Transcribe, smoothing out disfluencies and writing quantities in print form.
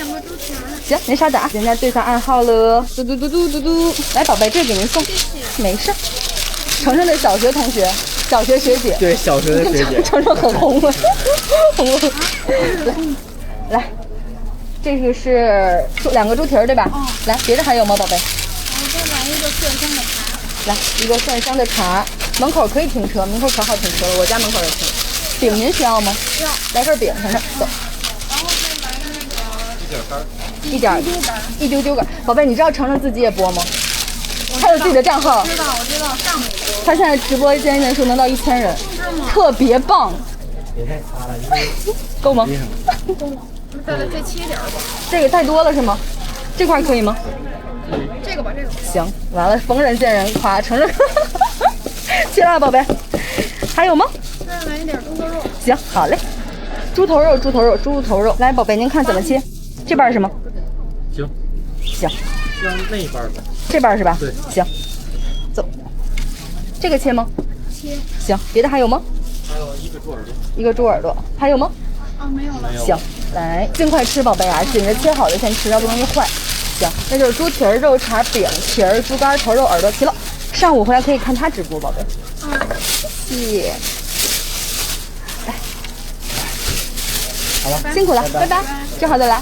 2个猪蹄儿。行，您稍等啊，人家对上暗号了。嘟嘟嘟嘟嘟嘟，来，宝贝，这给您送。谢谢。没事。程程的小学同学，小学学姐。对，小学的学姐。程程很红了，红了。来，这个是2个猪蹄儿对吧？来，别的还有吗，宝贝？我再来一个蒜香的茶。来，一个蒜香的茶，门口可以停车，门口可好停车了，我家门口也停。饼您需要吗？要。来份饼，程程，走。然后再来那个一丢丢杆。宝贝，你知道程程自己也播吗？他有自己的账号。知道，我知道，上面播。他现在直播间人数能到1000人，是吗？特别棒。别太擦了，够吗？再切点吧。这个太多了是吗？这块可以吗？这个吧，这个。行，完了，逢人见人夸，承认。切了，宝贝。还有吗？再来一点猪头肉。行，好嘞。猪头肉，猪头肉，猪头肉。来，宝贝，您看怎么切？这半是吗？行。行。像那一半吧。这半是吧？对。行。走。这个切吗？切。行，别的还有吗？还有一个猪耳朵。一个猪耳朵，还有吗？啊，没有了。行，来，尽快吃，宝贝啊，紧着切好的先吃，要不容易坏。行，那就是猪蹄儿、肉肠、饼皮儿、猪肝、头肉、耳朵齐了。上午回来可以看他直播，宝贝。谢谢。来，好了，辛苦了，拜拜，正好再来。